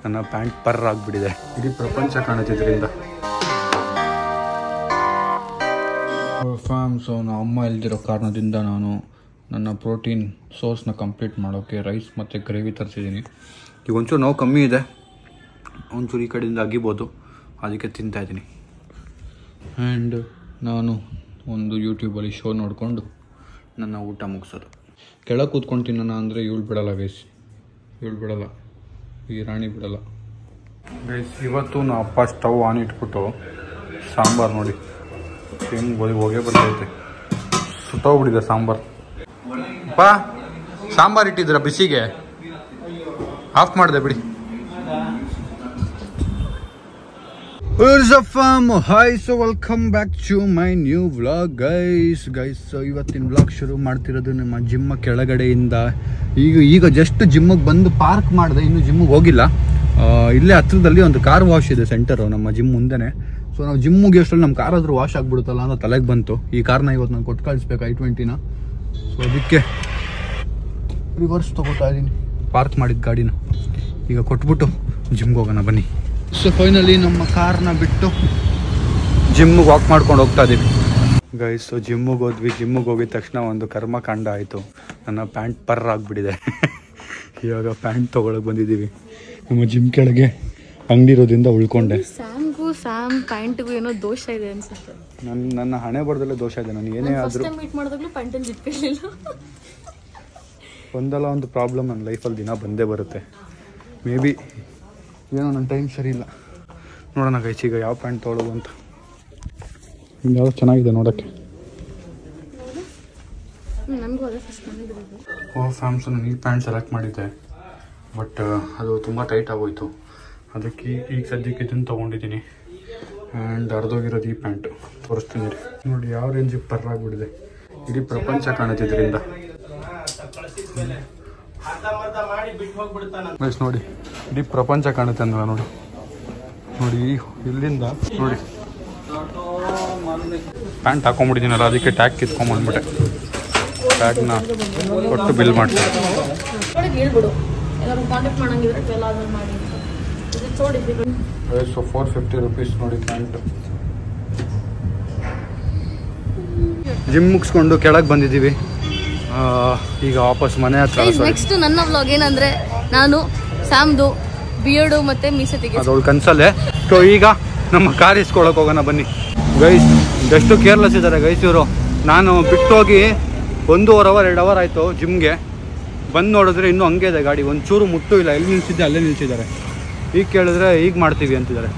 ನನ್ನ pant per ಆಗಿಬಿಟ್ಟಿದೆ. ಇಡೀ ಪ್ರಪಂಚ ಕಾಣುತ್ತಿದ್ದರಿಂದ. ಫ್ಯಾಮ್, ಸೊ ನಮ್ಮ ಅಮ್ಮ ಇಲ್ದಿರೋ ಕಾರಣದಿಂದ ನಾನು ನನ್ನ ಪ್ರೋಟೀನ್ ಸೋರ್ಸ್ನ ಕಂಪ್ಲೀಟ್ ಮಾಡೋಕ್ಕೆ ರೈಸ್ ಮತ್ತು ಗ್ರೇವಿ ತರಿಸಿದ್ದೀನಿ. ಈಗ ಒಂಚೂರು ನೋವು ಕಮ್ಮಿ ಇದೆ, ಒಂಚೂರು ಈ ಕಡೆಯಿಂದ ಅಗಿಬೋದು, ಅದಕ್ಕೆ ತಿಂತಾಯಿದ್ದೀನಿ. ಆ್ಯಂಡ್ ನಾನು ಒಂದು ಯೂಟ್ಯೂಬಲ್ಲಿ ಶೋ ನೋಡಿಕೊಂಡು ನನ್ನ ಊಟ ಮುಗಿಸೋದು. ಕೆಳಗೆ ಕೂತ್ಕೊಂಡು ತಿನ್ನೋಣ ಅಂದರೆ ಇವಳು ಬಿಡಲ್ಲ ಗೈಸ್, ಇವಳು ಬಿಡಲ್ಲ, ಈ ರಾಣಿ ಬಿಡಲ್ಲ ಗೈಸ್. ಇವತ್ತು ನಮ್ಮ ಅಪ್ಪ ಸ್ಟವ್ ಆನ್ ಇಟ್ಬಿಟ್ಟು ಸಾಂಬಾರು ನೋಡಿ ಹೆಂಗೆ ಹೊಗೆ ಬರ್ತೈತೆ, ಸುಟ್ಟೋಗ್ಬಿಟ್ಟಿದೆ ಸಾಂಬಾರು. ಅಪ್ಪ ಸಾಂಬಾರು ಇಟ್ಟಿದ್ದೀರಾ ಬಿಸಿಗೆ? ಆಫ್ ಮಾಡಿದೆ ಬಿಡಿ. Hi, so welcome back to my new vlog guys. So ಇವತ್ತಿನ ವ್ಲಾಗ್ ಶುರು ಮಾಡ್ತಿರೋದು ನಮ್ಮ ಜಿಮ್ಮ ಕೆಳಗಡೆಯಿಂದ. ಈಗ ಜಸ್ಟ್ ಜಿಮ್ಮಿಗೆ ಬಂದು ಪಾರ್ಕ್ ಮಾಡಿದೆ, ಇನ್ನೂ ಜಿಮ್ಮಿಗೆ ಹೋಗಿಲ್ಲ. ಇಲ್ಲೇ ಹತ್ರದಲ್ಲಿ ಒಂದು ಕಾರ್ ವಾಶ್ ಇದೆ ಸೆಂಟರು ನಮ್ಮ ಜಿಮ್ ಮುಂದೆನೇ. ಸೊ ನಾವು ಜಿಮ್ಮಿಗೆ ಅಷ್ಟರಲ್ಲಿ ನಮ್ಮ ಕಾರ್ ಆದರೂ ವಾಶ್ ಆಗಿಬಿಡುತ್ತಲ್ಲ ಅಂತ ತಲೆಗೆ ಬಂತು. ಈ ಕಾರ್ನ ಇವತ್ತು ನಾನು ಕೊಟ್ಟು ಕಳಿಸ್ಬೇಕು, i20ನ. ಸೊ ಅದಕ್ಕೆ ರಿವರ್ಸ್ ತೊಗೋತಾ ಇದ್ದೀನಿ ಪಾರ್ಕ್ ಮಾಡಿದ ಗಾಡಿನ. ಈಗ ಕೊಟ್ಬಿಟ್ಟು ಜಿಮ್ಗೆ ಹೋಗೋಣ ಬನ್ನಿ. ಸೊ ಫೈನಲಿ ನಮ್ಮ ಕಾರ್ನ ಬಿಟ್ಟು ಜಿಮ್ಮಿಗೆ ವಾಕ್ ಮಾಡ್ಕೊಂಡು ಹೋಗ್ತಾ ಇದ್ದೀವಿ ಗೈಸ್. ಸೊ ಜಿಮ್ಮಿಗೆ ಹೋದ್ವಿ. ಜಿಮ್ಮಿಗೆ ಹೋಗಿದ ತಕ್ಷಣ ಒಂದು ಕರ್ಮಕಾಂಡ ಆಯಿತು. ನನ್ನ ಪ್ಯಾಂಟ್ ಪರ್ ಆಗಿಬಿಟ್ಟಿದೆ. ಇವಾಗ ಪ್ಯಾಂಟ್ ತೊಗೊಳಕ್ಕೆ ಬಂದಿದ್ದೀವಿ. ನಮ್ಮ ಜಿಮ್ ಕೆಳಗೆ ಅಂಗಡಿ ಇರೋದ್ರಿಂದ ಉಳ್ಕೊಂಡೆ. ಸ್ಯಾಮ್ ಪ್ಯಾಂಟ್ಗೂ ಏನೋ ದೋಷ ಇದೆ ಅನ್ಸುತ್ತೆ. ನನ್ನ ಹಣೆ ಬರದಲ್ಲೇ ದೋಷ ಇದೆ. ನಾನು ಏನೇ ಆದರೂ ಮೀಟ್ ಮಾಡಿದಾಗಲೂ ಪ್ಯಾಂಟಲ್ಲಿ ಇಟ್ಕೊಳ್ಳಿಲ್ಲ. ಒಂದಲ್ಲ ಒಂದು ಪ್ರಾಬ್ಲಮ್ ನನ್ನ ಲೈಫಲ್ಲಿ ದಿನ ಬಂದೇ ಬರುತ್ತೆ. ಮೇ ಬಿ ಏನೋ ನನ್ನ ಟೈಮ್ ಸರಿ ಇಲ್ಲ. ನೋಡೋಣ ಗೈಸ್ ಈಗ ಯಾವ ಪ್ಯಾಂಟ್ ತೊಗೊಳ್ಳೋದು ಅಂತ. ಯಾವುದು ಚೆನ್ನಾಗಿದೆ ನೋಡೋಕ್ಕೆ. ಫ್ಯಾಮ್ಸ್ ನಾನು ಈ ಪ್ಯಾಂಟ್ ಸೆಲೆಕ್ಟ್ ಮಾಡಿದ್ದೆ, ಬಟ್ ಅದು ತುಂಬ ಟೈಟ್ ಆಗೋಯ್ತು. ಅದಕ್ಕೆ ಈಗ ಸದ್ಯಕ್ಕೆ ಇದನ್ನು ತೊಗೊಂಡಿದ್ದೀನಿ. ಆ್ಯಂಡ್ ಅರ್ಧೋಗಿರೋದು ಈ ಪ್ಯಾಂಟು ತೋರಿಸ್ತೀನಿ ನೋಡಿ ಯಾವ ರೇಂಜಿಗೆ ಪರ್ ಆಗಿಬಿಟ್ಟಿದೆ. ಇಡೀ ಪ್ರಪಂಚ ಕಾಣುತ್ತಿದ್ದರಿಂದ ನೋಡಿ, ಇಡೀ ಪ್ರಪಂಚ ಕಾಣುತ್ತೆ ಅಂದ ನೋಡಿ. ನೋಡಿ ಇಲ್ಲಿಂದ ನೋಡಿ ಪ್ಯಾಂಟ್ ಹಾಕೊಂಡ್ಬಿಟ್ಟಿದ್ದೀನಲ್ಲ, ಅದಕ್ಕೆ ಟ್ಯಾಗ್ ಕಿತ್ಕೊಂಡ್ಬಂದ್ಬಿಟ್ಟೆ. ಟ್ಯಾಗ್ನ ಕೊಟ್ಟು ಬಿಲ್ ಮಾಡ್ತೀನಿ. ಸೊ 450 rupees ನೋಡಿ ಪ್ಯಾಂಟ್. ಜಿಮ್ ಮುಗಿಸ್ಕೊಂಡು ಕೆಳಗೆ ಬಂದಿದ್ದೀವಿ. ಈಗ ವಾಪಸ್ ಮನೆ ಹತ್ರ. ನೆಕ್ಸ್ಟ್ ನನ್ನ ವ್ಲಾಗ್ ಏನಂದ್ರೆ ನಾನು ಸ್ಯಾಮ್ದು ಬಿಯರ್ಡು ಮತ್ತೆ ಮೀಸೆ ತೆಗೆ ಅದೊಳು ಕನ್ಸಲ್ಲೇ. ಸೊ ಈಗ ನಮ್ಮ ಕಾರ್ ಇಸ್ಕೊಳಕ್ಕೆ ಹೋಗೋಣ ಬನ್ನಿ ಗೈಸ್. ಎಷ್ಟು ಕೇರ್ಲೆಸ್ ಇದ್ದಾರೆ ಗೈಸ್ ಇವರು. ನಾನು ಬಿಟ್ಟು ಹೋಗಿ 1.5 hour 2 hour ಆಯಿತು ಜಿಮ್ಗೆ. ಬಂದು ನೋಡಿದ್ರೆ ಇನ್ನೂ ಹಂಗೆ ಇದೆ ಗಾಡಿ, ಒಂಚೂರು ಮುಟ್ಟು ಇಲ್ಲ. ಎಲ್ಲಿ ನಿಲ್ಸಿದ್ದೆ ಅಲ್ಲೇ ನಿಲ್ಸಿದ್ದಾರೆ. ಈಗ ಕೇಳಿದ್ರೆ ಈಗ ಮಾಡ್ತೀವಿ ಅಂತಿದ್ದಾರೆ.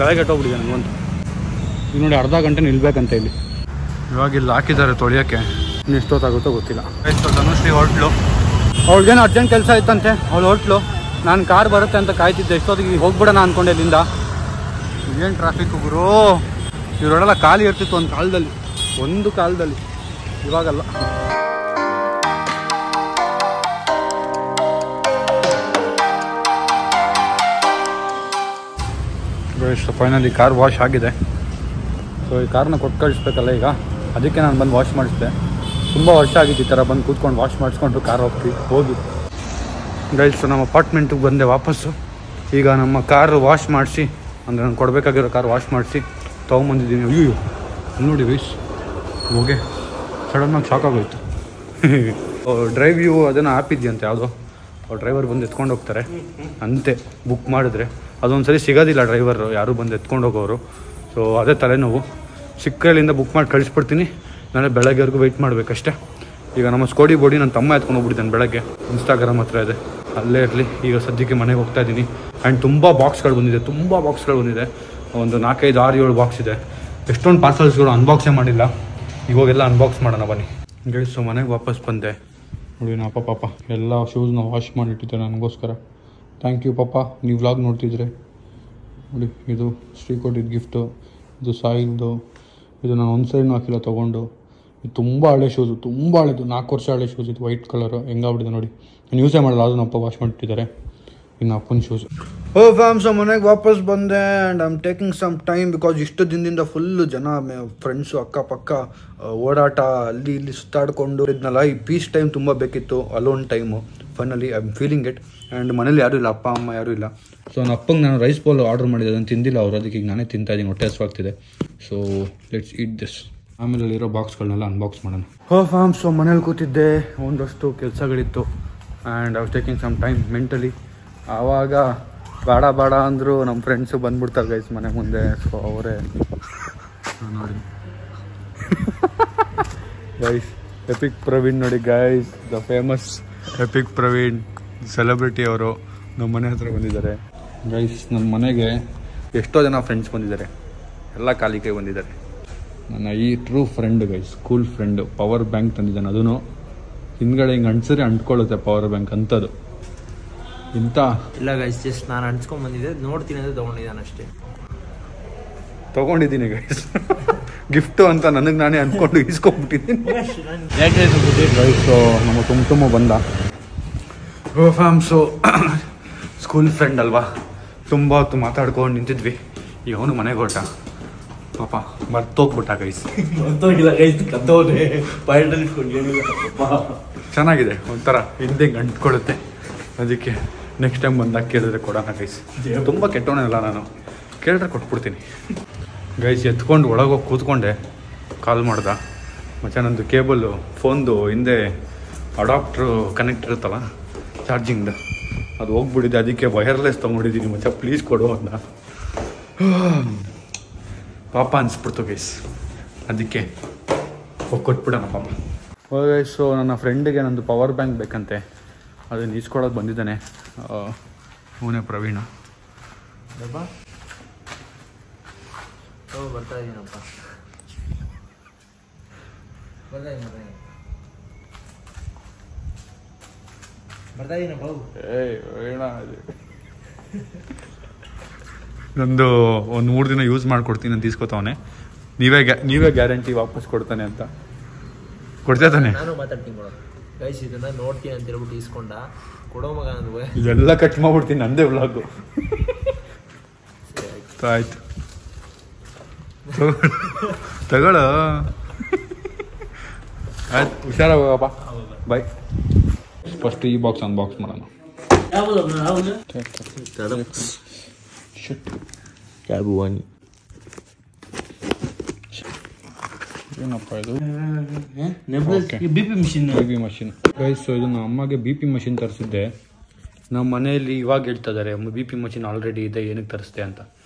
ತಲೆಗೆಟ್ಟೋಗ್ಬಿಟ್ಟಿದೆ ನನಗಂತೂ. ಈಗ ನೋಡಿ ಅರ್ಧ ಗಂಟೆ ನಿಲ್ಬೇಕಂತ ಇಲ್ಲಿ. ಇವಾಗ ಇಲ್ಲಿ ಹಾಕಿದ್ದಾರೆ ತೊಳಿಯೋಕ್ಕೆ. ಇನ್ನು ಎಷ್ಟೊತ್ತಾಗುತ್ತೋ ಗೊತ್ತಿಲ್ಲ. ಎಷ್ಟು ಧನುಶ್ರೀ ಹೋಟ್ಲು, ಅವಳಿಗೇನು ಅರ್ಜೆಂಟ್ ಕೆಲಸ ಇತ್ತಂತೆ, ಅವಳು ಹೋಟ್ಲು. ನಾನು ಕಾರ್ ಬರುತ್ತೆ ಅಂತ ಕಾಯ್ತಿದ್ದೆ. ಎಷ್ಟೊತ್ತಿಗೆ ಹೋಗ್ಬಿಡೋಣ ಅಂದ್ಕೊಂಡೆ ಇಲ್ಲಿಂದ. ಏನು ಟ್ರಾಫಿಕ್ ಗುರು. ಇವರೆಲ್ಲ ಖಾಲಿ ಇರ್ತಿತ್ತು ಒಂದು ಕಾಲದಲ್ಲಿ, ಇವಾಗಲ್ಲ. ಫೈನಲಿ ಕಾರ್ ವಾಶ್ ಆಗಿದೆ. ಸೊ ಈ ಕಾರ್ನ ಕೊಟ್ಟು ಕಳಿಸ್ಬೇಕಲ್ಲ ಈಗ, ಅದಕ್ಕೆ ನಾನು ಬಂದು ವಾಶ್ ಮಾಡಿಸಿದೆ. ತುಂಬ ವರ್ಷ ಆಗಿತ್ತು ಈ ಥರ ಬಂದು ಕೂತ್ಕೊಂಡು ವಾಶ್ ಮಾಡಿಸ್ಕೊಂಡು ಕಾರ್ ಹೋಗಿ ಗೈಸ್. ನಮ್ಮ ಅಪಾರ್ಟ್ಮೆಂಟಿಗೆ ಬಂದೆ ವಾಪಸ್ಸು. ಈಗ ನಮ್ಮ ಕಾರು ವಾಶ್ ಮಾಡಿಸಿ, ಅಂದರೆ ನಾನು ಕೊಡಬೇಕಾಗಿರೋ ಕಾರ್ ವಾಶ್ ಮಾಡಿಸಿ ತೊಗೊಂಬಂದಿದ್ದೀನಿ. ಅಯ್ಯೋ ನೋಡಿ ಗೈಸ್, ಹೋಗಿ ಸಡನ್ನಾಗಿ ಶಾಕ್ ಆಗೋಯ್ತು. ಡ್ರೈವ್ ಯು ಅದನ್ನು ಆ್ಯಪ್ ಇದೆಯಂತೆ ಯಾವುದೋ, ಅವ್ರು ಡ್ರೈವರ್ ಬಂದು ಎತ್ಕೊಂಡು ಹೋಗ್ತಾರೆ ಅಂತೆ. ಬುಕ್ ಮಾಡಿದ್ರೆ ಅದೊಂದು ಸರಿ ಸಿಗೋದಿಲ್ಲ ಡ್ರೈವರು, ಯಾರು ಬಂದು ಎತ್ಕೊಂಡು ಹೋಗೋರು. ಸೊ ಅದೇ ತಲೆನೋವು. ಸಿಕ್ಕಲ್ಲಿಂದ ಬುಕ್ ಮಾಡಿ ಕಳಿಸ್ಬಿಡ್ತೀನಿ. ನಾಳೆ ಬೆಳಗ್ಗೆವರೆಗೂ ವೆಯ್ಟ್ ಮಾಡಬೇಕಷ್ಟೇ. ಈಗ ನಮ್ಮ ಸ್ಕೋಡಿ ಬೋಡಿ ನನ್ನ ತಮ್ಮ ಎತ್ಕೊಂಡು ಹೋಗ್ಬಿಟ್ಟಿದ್ದಾನೆ ಬೆಳಗ್ಗೆ. ಇನ್ಸ್ಟಾಗ್ರಾಮ್ ಹತ್ರ ಇದೆ, ಅಲ್ಲೇ ಇರಲಿ. ಈಗ ಸದ್ಯಕ್ಕೆ ಮನೆಗೆ ಹೋಗ್ತಾ ಇದ್ದೀನಿ. ಆ್ಯಂಡ್ ತುಂಬ ಬಾಕ್ಸ್ಗಳು ಬಂದಿದೆ. ಒಂದು 4, 5, 6, 7 ಬಾಕ್ಸ್ ಇದೆ. ಎಷ್ಟೊಂದು ಪಾರ್ಸಲ್ಸ್ಗಳು ಅನ್ಬಾಕ್ಸೇ ಮಾಡಿಲ್ಲ. ಇವಾಗೆಲ್ಲ ಅನ್ಬಾಕ್ಸ್ ಮಾಡೋಣ ಬನ್ನಿ ಗೈಸ್. ಸೊ ಮನೆಗೆ ವಾಪಸ್ ಬಂದೆ. ನೋಡಿ ನಮ್ಮ ಪಾಪ ಎಲ್ಲ ಶೂಸ್ನ ವಾಶ್ ಮಾಡಿಟ್ಟಿದ್ದೆ ನನಗೋಸ್ಕರ. ಥ್ಯಾಂಕ್ ಯು ಪಾಪ. ನೀವು ವ್ಲಾಗ್ ನೋಡ್ತಿದ್ರೆ ನೋಡಿ. ಇದು ಶ್ರೀ ಕೊಟ್ಟಿದ್ದು ಗಿಫ್ಟು, ಇದು ಸಾಯಿಲ್ದು. ಇದು ನಾನು ಒಂದು ಸೈಡ್ನೂ ಹಾಕಿಲ್ಲ ತೊಗೊಂಡು. ಇದು ತುಂಬ ಹಳೆ ಶೂಸು, ತುಂಬ ಹಳೆದು, 4 ವರ್ಷ ಹಳೆ ಶೂಸ್. ಇದು ವೈಟ್ ಕಲರು ಹೆಂಗಾಗ್ಬಿಟ್ಟಿದೆ ನೋಡಿ. ನಾನು ಯೂಸೇ ಮಾಡಲ್ಲ, ಅದು ನಮ್ಮಪ್ಪ ವಾಶ್ ಮಾಡಿಟ್ಟಿದ್ದಾರೆ. ಇನ್ನು ಅಪ್ಪನ ಶೂಸ್. ಫ್ಯಾಮ್ಸ್ ಮನೆಗೆ ವಾಪಸ್ ಬಂದೆ. And I am taking some time because ಇಷ್ಟು ದಿನದಿಂದ ಫುಲ್ಲು ಜನ ಫ್ರೆಂಡ್ಸು ಅಕ್ಕಪಕ್ಕ ಓಡಾಟ ಅಲ್ಲಿ ಸುತ್ತಾಡ್ಕೊಂಡು ಇದ್ನಲ್ಲ. ಈ ಪೀಸ್ ಟೈಮ್ ತುಂಬ ಬೇಕಿತ್ತು, alone time. Finally I am feeling it. And ಮನೇಲಿ ಯಾರೂ ಇಲ್ಲ, ಅಪ್ಪ ಅಮ್ಮ ಯಾರೂ ಇಲ್ಲ. ಸೊ ನನ್ನ ಅಪ್ಪಂಗೆ ನಾನು ರೈಸ್ ಬೌಲ್ ಆರ್ಡರ್ ಮಾಡಿದ್ದೆ, ಅದನ್ನು ತಿಂದಿಲ್ಲ ಅವರು, ಅದಕ್ಕೆ ಈಗ ನಾನೇ ತಿಂತಾಯಿದ್ದೀನಿ, ಹೊಟ್ಟೆ ಹಸಿವಾಗ್ತಿದೆ. So let's eat this. ಆಮೇಲೆ ಅಲ್ಲಿರೋ ಬಾಕ್ಸ್ಗಳನ್ನೆಲ್ಲ ಅನ್ಬಾಕ್ಸ್ ಮಾಡೋಣ. ಫಾರ್ಮ್. ಸೊ ಮನೇಲಿ ಕೂತಿದ್ದೆ, ಒಂದಷ್ಟು ಕೆಲಸಗಳಿತ್ತು and I was taking some time mentally. ಆವಾಗ ಬೇಡ ಅಂದರು ನಮ್ಮ ಫ್ರೆಂಡ್ಸು ಬಂದ್ಬಿಡ್ತಾರೆ ಗೈಸ್ ಮನೆ ಮುಂದೆ. ಸೊ ಅವರೇ ನೋಡಿ ಗೈಸ್, ಎಪಿಕ್ ಪ್ರವೀಣ್ ನೋಡಿ guys, the famous EPIC Praveen celebrity ಅವರು ನಮ್ಮ ಮನೆ ಹತ್ರ ಬಂದಿದ್ದಾರೆ ಗೈಸ್. ನನ್ನ ಮನೆಗೆ ಎಷ್ಟೋ ಜನ ಫ್ರೆಂಡ್ಸ್ ಬಂದಿದ್ದಾರೆ, ಎಲ್ಲ ಕಾಲಿಕೆ ಬಂದಿದ್ದಾರೆ. ನನ್ನ ಈ true friend guys, school friend, power bank ತಂದಿದ್ದಾನೆ. ಅದೂ ಹಿಂದ್ಗಡೆ ಹಿಂಗೆ ಅಂಟ್ಸರಿ ಅಂಟ್ಕೊಳ್ಳುತ್ತೆ ಪವರ್ ಬ್ಯಾಂಕ್ ಅಂಥದ್ದು. ಇಂಥ ಇಲ್ಲ ಗೈಸ್, ಜಸ್ಟ್ ನಾನು ಅಂಟ್ಸ್ಕೊಂಡ್ ಬಂದಿದ್ದೆ, ನೋಡ್ತೀನಿ ಅಂದರೆ ತೊಗೊಂಡಿದ್ದಾನೆ ಅಷ್ಟೇ. ತೊಗೊಂಡಿದ್ದೀನಿ ಗೈಸ್, ಗಿಫ್ಟು ಅಂತ ನನಗೆ ನಾನೇ ಅಂದ್ಕೊಂಡು ಇಸ್ಕೊಂಡ್ಬಿಟ್ಟಿದ್ದೀನಿ ಗೈಸ್. ನಮ್ಮ ತುಂಬ ಬಂದ ಫ್ಯಾಮ್ಸು ಸ್ಕೂಲ್ ಫ್ರೆಂಡ್ ಅಲ್ವಾ, ತುಂಬ ಹೊತ್ತು ಮಾತಾಡ್ಕೊಂಡು ನಿಂತಿದ್ವಿ. ಈಗ ಅವನು ಮನೆಗೆ ಹೊರಟ, ಪಾಪ ಮರ್ತೋಗ್ಬಿಟ್ಟ ಗೈಸ್. ಚೆನ್ನಾಗಿದೆ, ಒಂಥರ ಹಿಂದೆ ಅಂಟ್ಕೊಳ್ಳುತ್ತೆ. ಅದಕ್ಕೆ ನೆಕ್ಸ್ಟ್ ಟೈಮ್ ಬಂದಾಗ ಕೇಳಿದ್ರೆ ಕೊಡೋಣ ಗೈಸ್. ತುಂಬ ಕೆಟ್ಟವನಲ್ಲ ನಾನು, ಕೇಳಿದ್ರೆ ಕೊಟ್ಬಿಡ್ತೀನಿ ಗೈಸ್. ಎತ್ಕೊಂಡು ಒಳಗೋಗಿ ಕೂತ್ಕೊಂಡೆ, ಕಾಲ್ ಮಾಡ್ದ ಮತ್ತು ನಂದು ಕೇಬಲ್ಲು ಫೋನ್ದು ಹಿಂದೆ ಅಡಾಪ್ಟ್ರು ಕನೆಕ್ಟ್ ಇರುತ್ತಲ್ಲ ಚಾರ್ಜಿಂಗ್ದು, ಅದು ಹೋಗ್ಬಿಟ್ಟಿದೆ. ಅದಕ್ಕೆ ವೈರ್ಲೆಸ್ ತೊಗೊಂಡಿದ್ದೀನಿ ಮಚ್ಚ, ಪ್ಲೀಸ್ ಕೊಡು ಅಂತ. ಪಾಪ ಅನಿಸ್ಬಿಡ್ತು ಗೈಸ್, ಅದಕ್ಕೆ ಕೊಟ್ಬಿಡೋಣ ಪಾಪ. ಗೈಸ್, ಸೊ ನನ್ನ ಫ್ರೆಂಡಿಗೆ ನಂದು ಪವರ್ ಬ್ಯಾಂಕ್ ಬೇಕಂತೆ, ಅದನ್ನು ಈಸ್ಕೊಳ್ಳೋದು ಬಂದಿದ್ದಾನೆ. ಅವನೇ ಪ್ರವೀಣ. ಬರ್ತಾ ಇದೀನಪ್ಪ, ನಂದು ಒಂದು 3 ದಿನ ಯೂಸ್ ಮಾಡ್ಕೊಡ್ತೀನಿ ಅಂತ ಇಸ್ಕೊತಾವನೆ. ನೀವೇ ಗ್ಯಾರಂಟಿ ವಾಪಸ್ ಕೊಡ್ತಾನೆ ಅಂತ ಕೊಡ್ತಾ ತಾನೆ? ನಾನು ಮಾತಾಡ್ತೀನಿ ಕೊಡೋ ಗೈಸ್, ಇದನ್ನ ನೋಡ್ತೀನಿ ಅಂತ ಹೇಳ್ಬಿಟ್ಟು ಇಸ್ಕೊಂಡ ಕೊಡೋ ಮಗ. ನನಗೆ ಇದೆಲ್ಲ ಕಟ್ ಮಾಡ್ಬಿಡ್ತೀನಿ, ನಂದೇ ವ್ಲಾಗು. ಆಯ್ತು ತಗೊಳ್ಳೋ, ಆಯ್ತು ಹುಷಾರಾಗಪ್ಪ, ಬಾಯ್. ಫಸ್ಟ್ ಈ ಬಾಕ್ಸ್ ಅನ್ಬಾಕ್ಸ್ ಮಾಡೋಣ. ಏನಪ್ಪ ಇದು? B P machine guys. ಇದು ನಮ್ಮ ಅಮ್ಮಗೆ ಬಿ ಪಿ ಮಷಿನ್ ತರಿಸಿದ್ದೆ. ನಮ್ಮ ಮನೆಯಲ್ಲಿ ಇವಾಗ ಹೇಳ್ತಿದ್ದಾರೆ ಬಿ ಪಿ ಮಷಿನ್ ಆಲ್ರೆಡಿ ಇದೆ, ಏನಕ್ಕೆ ತರಿಸ್ದೆ ಅಂತ.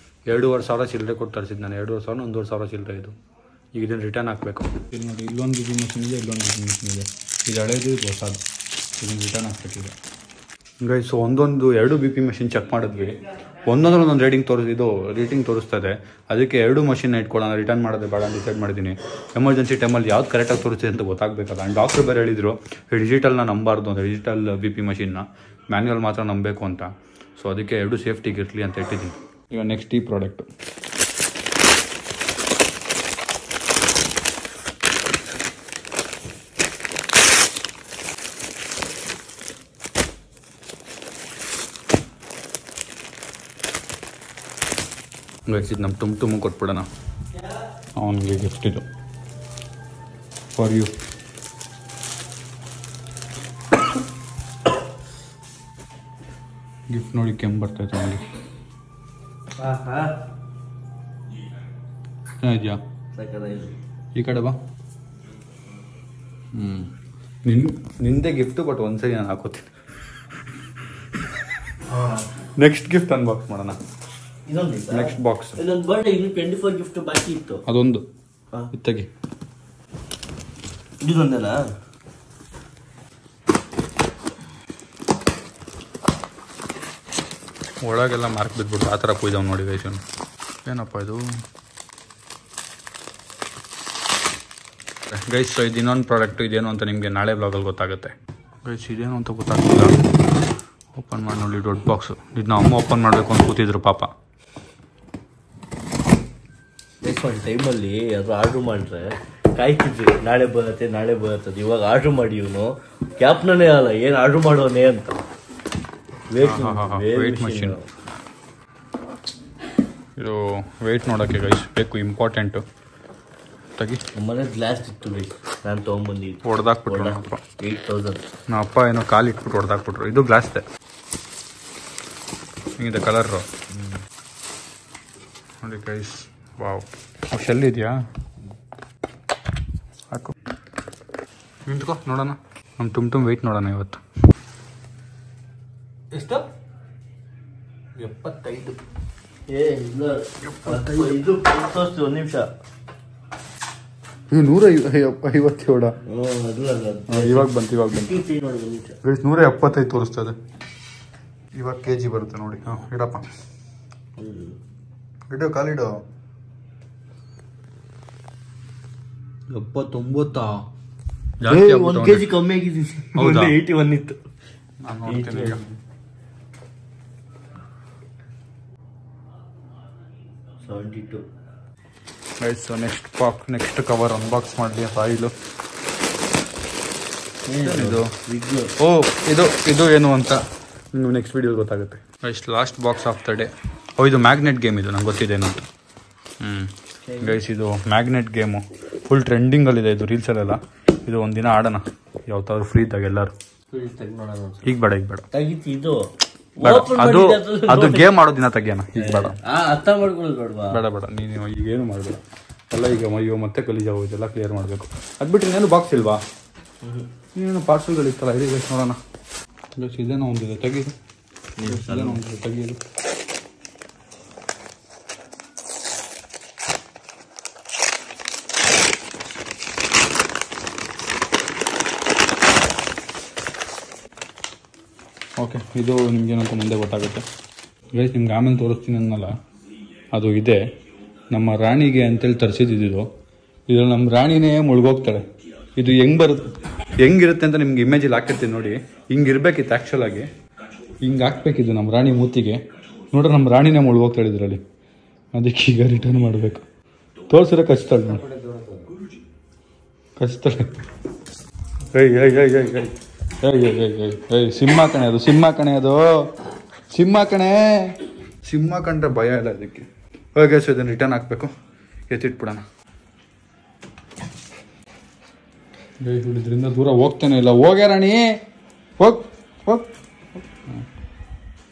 2,500 ಚಿಲ್ಲರೆ ಕೊಟ್ಟು ತರಿಸಿದ್ದು ನಾನು. 2,500 1,500 ಚಿಲ್ಲರೆ ಇದು. ಈಗ ಇದನ್ನು ರಿಟರ್ನ್ ಹಾಕಬೇಕು. ಇಲ್ಲಿ ನೋಡಿ, ಇಲ್ಲೊಂದು ಬಿ ಪಿ ಮಷಿನ್ ಇದೆ, ಇಲ್ಲೊಂದು ಬಿ ಪಿ ಮಷಿನ್ ಇದೆ. ಇದು ಹಳೇದು, ಇದು ಹೊಸದು. ಇದನ್ನು ರಿಟರ್ನ್ ಹಾಕ್ಬೇಕಿದೆ ಗೈಸ್. ಒಂದೊಂದು 2 ಬಿ ಪಿ ಮಷಿನ್ ಚೆಕ್ ಮಾಡಿದ್ವಿ, ಒಂದೊಂದು ರೇಟಿಂಗ್ ತೋರಿಸ್ತದೆ. ಅದಕ್ಕೆ 2 ಮಷಿನ್ ಇಟ್ಕೊಳ್ಳೋಣ, ರಿಟರ್ನ್ ಮಾಡೋದೇ ಬೇಡ ಅಂತ ಡಿಸೈಡ್ ಮಾಡಿದ್ದೀನಿ. ಎಮರ್ಜೆನ್ಸಿ ಟೈಮಲ್ಲಿ ಯಾವ್ದು ಕರೆಕ್ಟಾಗಿ ತೋರಿಸ್ತಿದೆ ಅಂತ ಗೊತ್ತಾಗಬೇಕಲ್ಲ. ಆ್ಯಂಡ್ ಡಾಕ್ಟ್ರು ಬೇರೆ ಹೇಳಿದರು ಡಿಜಿಟಲ್ನ ನಂಬಾರ್ದು ಅಂತ, ಡಿಜಿಟಲ್ ಬಿ ಪಿ ಮಷಿನ್ನ, ಮ್ಯಾನ್ಯುವಲ್ ಮಾತ್ರ ನಂಬಬೇಕು ಅಂತ. ಸೊ ಅದಕ್ಕೆ 2 ಸೇಫ್ಟಿಗೆ ಇರಲಿ ಅಂತ ಇಟ್ಟಿದ್ದೀನಿ. ಈಗ ನೆಕ್ಸ್ಟ್ ಈ ಪ್ರಾಡಕ್ಟು. ಇದು ನಮ್ಮ ತುಂಬ ಕೊಟ್ಬಿಡೋಣ. ಅವನಿಗೆ ಗಿಫ್ಟ್ ಇದು ಫಾರ್ ಯು. ಗಿಫ್ಟ್ ನೋಡಿ ಕೆಮ್ಮು ಬರ್ತೈತೆ ಅವನಿಗೆ. ಇದೆಯಾ? ಈ ಕಡೆ ಬಾ. ನಿಂದೆ ಗಿಫ್ಟು, ಬಟ್ ಒಂದ್ಸರಿ ನಾನು ಹಾಕೋತೀನಿ. ನೆಕ್ಸ್ಟ್ ಗಿಫ್ಟ್ ಅನ್ಬಾಕ್ಸ್ ಮಾಡೋಣ. ನೆಕ್ಸ್ಟ್ ಬಾಕ್ಸ್ ಗಿಫ್ಟ್ ಬಾಕಿ ಇತ್ತು, ಅದೊಂದು ಇತ್ತಗಿ. ಇದೊಂದಲ್ಲ ಒಳಗೆಲ್ಲ ಮಾರ್ಕ್ ಬಿದ್ಬಿಟ್ಟು ಆ ಥರ ಪೂಜಾವ್ ನೋಡಿ ಗೈಸ್. ಏನಪ್ಪ ಇದು ಗೈಸ್? ಇದು ಇನ್ನೊಂದು ಪ್ರಾಡಕ್ಟು. ಇದೇನು ಅಂತ ನಿಮಗೆ ನಾಳೆ ಬ್ಲಾಗಲ್ಲಿ ಗೊತ್ತಾಗುತ್ತೆ ಗೈಸ್. ಇದೇನು ಅಂತ ಗೊತ್ತಾಗ್ತಿಲ್ಲ. ಓಪನ್ ಮಾಡಿ ನೋಡಿ, ದೊಡ್ಡ ಬಾಕ್ಸು. ಇದನ್ನ ಅಮ್ಮ ಓಪನ್ ಮಾಡಬೇಕು ಅಂತ ಕೂತಿದ್ರು ಪಾಪ. ಒಂದು ಟೈಮಲ್ಲಿ ಅದು ಆರ್ಡ್ರ್ ಮಾಡಿದ್ರೆ ಕಾಯ್ತಿದ್ವಿ, ನಾಳೆ ಬರುತ್ತೆ. ಇವಾಗ ಆರ್ಡ್ರ್ ಮಾಡಿ ಇವನು ಕ್ಯಾಪ್ನೇ ಅಲ್ಲ, ಏನು ಆರ್ಡ್ರ್ ಮಾಡೋನೆ ಅಂತ. ವೇಟ್ ಮಷಿನ್ ಇದು. ವೇಟ್ ನೋಡೋಕ್ಕೆ ಗೈಸ್ ಬೇಕು, ಇಂಪಾರ್ಟೆಂಟು. ತೆಗಿ. ನಮ್ಮನೆ ಗ್ಲಾಸ್ ಇತ್ತು ಗೈಸ್, ನಾನು ತೊಗೊಂಬಂದಿದ್ದು. ಹೊಡೆದಾಕ್ಬಿಟ್ರು ನಮ್ಮ ಅಪ್ಪ. 8,000. ನಮ್ಮ ಅಪ್ಪ ಏನೋ ಕಾಲು ಇಟ್ಬಿಟ್ಟು ಹೊಡೆದಾಕ್ಬಿಟ್ರು. ಇದು ಗ್ಲಾಸ್ದೆ. ಹಿಂಗಿದೆ ಕಲರು ನೋಡಿ ಗೈಸ್. ವಾವ್, ಶೆಲ್ ಇದೆಯಾ? ಹಾಕು, ನಿಂತ್ಕೋ ನೋಡೋಣ. ನಮ್ಮ ಟುಮ್ ವೆಯ್ಟ್ ನೋಡೋಣ ಇವತ್ತು. ಎಷ್ಟು? 75. ಇಲ್ಲ 75 ಒಂದು ನಿಮಿಷ. 157. ಇವಾಗ ಬಂತು ನೋಡಿ. 175 ತೋರಿಸ್ತದೆ. ಇವಾಗ kg ಬರುತ್ತೆ ನೋಡಿ. ಇಡಪ್ಪ, ಇಡು, ಕಾಲಿಡು. 79. ಜಾಸ್ತಿ 1 kg ಕಮ್ಮಿ ಆಗಿದ್ದೀನಿ. ಹೌದಾ? 81 ಇತ್ತು. ನಾನು ನೋಡ್ತೀನಿ ಈಗ. 72. ಗೈಸ್, ನೆಕ್ಸ್ಟ್ ಕವರ್ ಅನ್ಬಾಕ್ಸ್ ಮಾಡಲಿ. ಫೈಲು ಇದು. ಇದು ಏನು ಅಂತ ನಿಮ್ಗೆ ನೆಕ್ಸ್ಟ್ ವಿಡಿಯೋ ಗೊತ್ತಾಗುತ್ತೆ. Guys, last box of the day. ಇದು ಮ್ಯಾಗ್ನೆಟ್ ಗೇಮ್. ಇದು ನಂಗೆ ಗೊತ್ತಿದೆ ಅಂತ. ಗೈಸ್, ಇದು ಮ್ಯಾಗ್ನೆಟ್ ಗೇಮು ಫುಲ್ ಟ್ರೆಂಡಿಂಗಲ್ಲಿದೆ ಇದು ರೀಲ್ಸಲ್ಲೆಲ್ಲ. ಇದು ಒಂದಿನ ಆಡೋಣ ಯಾವತ್ತಾದ್ರು ಫ್ರೀ ಇದ್ದಾಗ ಎಲ್ಲರೂ. ಈಗ ಬೇಡ ಇದು ಅದು ಗೇಮ್ ಮಾಡೋ ದಿನ ತೆಗಿಯೋಣ. ಈಗ ಬೇಡ, ಅರ್ಥ ಮಾಡ್ಕೊಳ್ಳೋದು ಬೇಡ. ನೀನು ಈಗೇನು ಮಾಡಬೇಡ ಎಲ್ಲ. ಈಗ ಮತ್ತೆ ಕಲೀಜಾಗೋಯ್ತು, ಎಲ್ಲ ಕ್ಲಿಯರ್ ಮಾಡಬೇಕು. ಅದು ಬಿಟ್ಟು ಇನ್ನೇನು ಬಾಕ್ಸ್ ಇಲ್ವಾ? ಇನ್ನೇನು ಪಾರ್ಸಲ್ಗಳಿತ್ತಲ್ಲ, ಇದೆ ಗೈಸ್ ನೋಡೋಣ. ಗೈಸ್, ಇದೇನೋ ಒಂದಿದೆ, ತೆಗೀದು. ತೆಗೀದು. ಓಕೆ, ಇದು ನಿಮ್ಗೇನಂತ ಮುಂದೆ ಗೊತ್ತಾಗುತ್ತೆ ಗೈಸ್. ನಿಮ್ಗೆ ಆಮೇಲೆ ತೋರಿಸ್ತೀನಿ ಅನ್ನಲ್ಲ. ಅದು ಇದೆ ನಮ್ಮ ರಾಣಿಗೆ ಅಂತೇಳಿ ತರಿಸಿದ್ದು. ಇದು ನಮ್ಮ ರಾಣಿನೇ ಮುಳುಗೋಗ್ತಾಳೆ. ಇದು ಹೆಂಗಿರುತ್ತೆ ಅಂತ ನಿಮ್ಗೆ ಇಮೇಜಲ್ಲಿ ಹಾಕಿರ್ತೀನಿ ನೋಡಿ. ಹಿಂಗಿರ್ಬೇಕಿತ್ತು ಆ್ಯಕ್ಚುಲಾಗಿ. ಹಿಂಗೆ ಹಾಕ್ಬೇಕಿದ್ದು ನಮ್ಮ ರಾಣಿ ಮೂತಿಗೆ. ನೋಡ್ರೆ ನಮ್ಮ ರಾಣಿನೇ ಮುಳುಗೋಗ್ತಾಳೆ ಇದರಲ್ಲಿ. ಅದಕ್ಕೆ ಈಗ ರಿಟರ್ನ್ ಮಾಡಬೇಕು. ತೋರಿಸಿದ್ರೆ ಕಚ್ತಾಳೆ ನೋಡಿ, ಕಚ್ತಾಳೆ. ಸಿಂಹ ಕಣೆ ಅದು, ಸಿಂಹ ಕಂಡ್ರೆ ಭಯ ಇಲ್ಲ ಅದಕ್ಕೆ. ಹೋಗಿ ಸೊ ಇದನ್ನು ರಿಟರ್ನ್ ಹಾಕ್ಬೇಕು. ಎತ್ತಿಟ್ಬಿಡೋಣ. ಇದರಿಂದ ದೂರ ಹೋಗ್ತಾನೆ ಇಲ್ಲ. ಹೋಗ್ಯ ರಾಣಿ, ಹೋಗ್.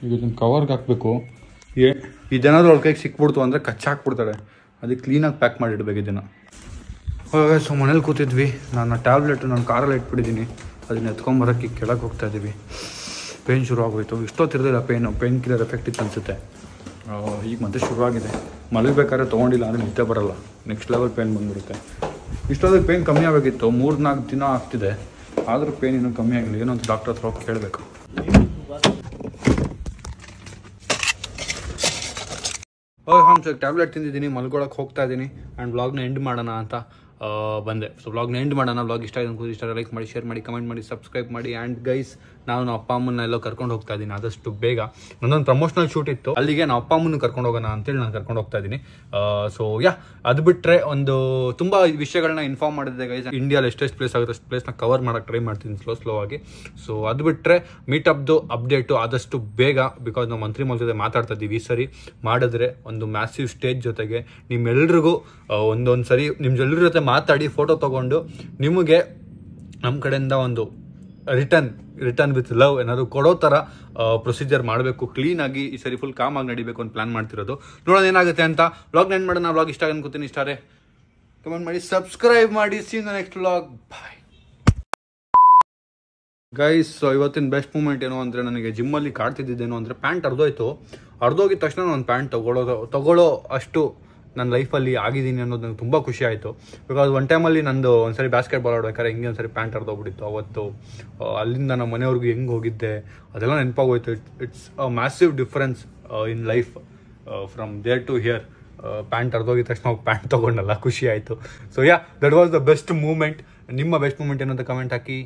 ಈಗ ಇದನ್ನು ಕವರ್ಗೆ ಹಾಕ್ಬೇಕು. ಇದೇನಾದ್ರೂ ಅವ್ಳ ಕೈಗೆ ಸಿಕ್ಬಿಡ್ತು ಅಂದರೆ ಕಚ್ಚಾಕ್ಬಿಡ್ತಾಳೆ. ಅದಕ್ಕೆ ಕ್ಲೀನಾಗಿ ಪ್ಯಾಕ್ ಮಾಡಿ ಇಡಬೇಕು ಇದನ್ನು. ಹೋಗಿ ಸೊ ಮನೇಲಿ ಕೂತಿದ್ವಿ. ನಾನು ಟ್ಯಾಬ್ಲೆಟ್ ನಾನು ಕಾರಲ್ಲಿ ಇಟ್ಬಿಟ್ಟಿದ್ದೀನಿ. ಅದನ್ನ ಎತ್ಕೊಂಬರೋಕ್ಕೆ ಕೆಳಗೆ ಹೋಗ್ತಾ ಇದ್ದೀವಿ. ಪೇನ್ ಶುರು ಆಗೋಯ್ತು. ಇಷ್ಟೊತ್ತಿರಲಿಲ್ಲ ಪೇನ್ ಕಿಲ್ಲರ್ ಎಫೆಕ್ಟ್ ಇತ್ತು ಅನಿಸುತ್ತೆ. ಈಗ ಮತ್ತೆ ಶುರುವಾಗಿದೆ. ಮಲಗಬೇಕಾದ್ರೆ ತೊಗೊಂಡಿಲ್ಲ ಅಂದರೆ ನಿದ್ದೆ ಬರೋಲ್ಲ. ನೆಕ್ಸ್ಟ್ ಲೆವೆಲ್ ಪೇನ್ ಬಂದ್ಬಿಡುತ್ತೆ. ಇಷ್ಟೊತ್ತಿಗೆ ಪೇನ್ ಕಮ್ಮಿ ಆಗಬೇಕಿತ್ತು. 3-4 ದಿನ ಆಗ್ತಿದೆ. ಆದರೂ ಪೇನ್ ಇನ್ನೂ ಕಮ್ಮಿ ಆಗಿಲ್ಲ. ಏನೋ ಅಂತ ಡಾಕ್ಟರ್ ಹತ್ರ ಹೋಗಿ ಕೇಳಬೇಕು. ಸರ್ ಟ್ಯಾಬ್ಲೆಟ್ ತಿಂದಿದ್ದೀನಿ, ಮಲ್ಗೊಳಕ್ಕೆ ಹೋಗ್ತಾ ಇದ್ದೀನಿ. ಆ್ಯಂಡ್ ವ್ಲಾಗ್ನ ಎಂಡ್ ಮಾಡೋಣ ಅಂತ ಬಂದೆ. ಸೊ ವ್ಲಾಗ್ನ ಎಂಡ್ ಮಾಡೋಣ. ವ್ಲಾಗ್ ಇಷ್ಟ ಆಗಿದೆ ಅನ್ಕೋದು. ಇಷ್ಟ ಲೈಕ್ ಮಾಡಿ, ಶೇರ್ ಮಾಡಿ, ಕಮೆಂಟ್ ಮಾಡಿ, ಸಬ್ಸ್ಕ್ರೈಬ್ ಮಾಡಿ. ಆ್ಯಂಡ್ ಗೈಸ್, ನಾನು ಅಪ್ಪ ಅಮ್ಮನ ಎಲ್ಲೋ ಕರ್ಕೊಂಡು ಹೋಗ್ತಾ ಇದ್ದೀನಿ ಆದಷ್ಟು ಬೇಗ. ನನ್ನೊಂದು ಪ್ರಮೋಷನಲ್ ಶೂಟ್ ಇತ್ತು, ಅಲ್ಲಿಗೆ ನಾವು ಅಪ್ಪ ಅಮ್ಮನ ಕರ್ಕೊಂಡು ಹೋಗೋಣ ಅಂತೇಳಿ ನಾನು ಕರ್ಕೊಂಡು ಹೋಗ್ತಾ ಇದ್ದೀನಿ. ಸೊ ಅದು ಬಿಟ್ಟರೆ ಒಂದು ತುಂಬ ವಿಷಯಗಳನ್ನ ಇನ್ಫಾರ್ಮ್ ಮಾಡಿದೆ ಗೈಸ್. ಇಂಡಿಯಾದಲ್ಲಿ ಎಷ್ಟೆಷ್ಟು ಪ್ಲೇಸ್ ಆಗುತ್ತೆ ಅಷ್ಟು ಪ್ಲೇಸ್ನ ಕವರ್ ಮಾಡೋಕ್ಕೆ ಟ್ರೈ ಮಾಡ್ತೀನಿ ಸ್ಲೋ ಆಗಿ. ಸೊ ಅದು ಬಿಟ್ಟರೆ ಮೀಟಪ್ದು ಅಪ್ಡೇಟು ಆದಷ್ಟು ಬೇಗ. ಬಿಕಾಸ್ ನಾವು ಮಂತ್ರಿ ಮೋಲ್ ಜೊತೆ ಮಾತಾಡ್ತಾ ಇದ್ದೀವಿ. ಈ ಸರಿ ಮಾಡಿದ್ರೆ ಒಂದು ಮ್ಯಾಸಿವ್ ಸ್ಟೇಜ್ ಜೊತೆಗೆ ನಿಮ್ಮೆಲ್ರಿಗೂ ಒಂದೊಂದು ಸರಿ ನಿಮ್ಮೆಲ್ಲರ ಜೊತೆ ಮಾತಾಡಿ ಫೋಟೋ ತೊಗೊಂಡು ನಿಮಗೆ ನಮ್ಮ ಕಡೆಯಿಂದ ಒಂದು ರಿಟರ್ನ್ ವಿತ್ ಲವ್ ಏನಾದ್ರು ಕೊಡೋ ಥರ ಪ್ರೊಸೀಜರ್ ಮಾಡಬೇಕು. ಕ್ಲೀನಾಗಿ ಈ ಸರಿ ಫುಲ್ ಕಾಮಾಗಿ ನಡಿಬೇಕು ಅಂತ ಪ್ಲಾನ್ ಮಾಡ್ತಿರೋದು. ನೋಡೋಣ ಏನಾಗುತ್ತೆ ಅಂತ. ವ್ಲಾಗ್ನ ಎಂಡ್ ಮಾಡೋಣ. ವ್ಲಾಗ್ ಇಷ್ಟ ಅನ್ಕೋತೀನಿ. ಇಷ್ಟಾರೆ ಕಮೆಂಟ್ ಮಾಡಿ, ಸಬ್ಸ್ಕ್ರೈಬ್ ಮಾಡಿ. See in the next vlog. Bye guys. ಇವತ್ತಿನ ಬೆಸ್ಟ್ ಮೂಮೆಂಟ್ ಏನು ಅಂದರೆ, ನನಗೆ ಜಿಮ್ಮಲ್ಲಿ ಕಾಡ್ತಿದ್ದೇನು ಅಂದರೆ ಪ್ಯಾಂಟ್ ಅರ್ಧೋಗಿದ ತಕ್ಷಣ ನಾನು ಪ್ಯಾಂಟ್ ತಗೊಳ್ಳೋ ಅಷ್ಟು ನನ್ನ ಲೈಫಲ್ಲಿ ಆಗಿದ್ದೀನಿ ಅನ್ನೋದು ನನಗೆ ತುಂಬ ಖುಷಿ ಆಯಿತು. ಬಿಕಾಸ್ ಒನ್ ಟೈಮಲ್ಲಿ ನಂದು ಒಂದ್ಸರಿ ಬಾಸ್ಕೆಟ್ಬಾಲ್ ಆಡ್ಬೇಕಾದ್ರೆ ಹಿಂಗೆ ಒಂದ್ಸರಿ ಪ್ಯಾಂಟ್ ಅರ್ಧೋಗ್ಬಿಟ್ಟಿತ್ತು. ಅವತ್ತು ಅಲ್ಲಿಂದ ನಮ್ಮ ಮನೆಯವ್ರಿಗೂ ಹೆಂಗೆ ಹೋಗಿದ್ದೆ ಅದೆಲ್ಲ ನೆನಪಾಗೋಯ್ತು. It's a massive difference in life from there to here. Pant ಅರ್ಧೋಗಿದ ತಕ್ಷಣ ಹೋಗಿ ಪ್ಯಾಂಟ್ ತೊಗೊಂಡಲ್ಲ, ಖುಷಿ ಆಯಿತು. So that was the best moment. ನಿಮ್ಮ ಬೆಸ್ಟ್ ಮೂಮೆಂಟ್ ಏನಂತ ಕಮೆಂಟ್ ಹಾಕಿ.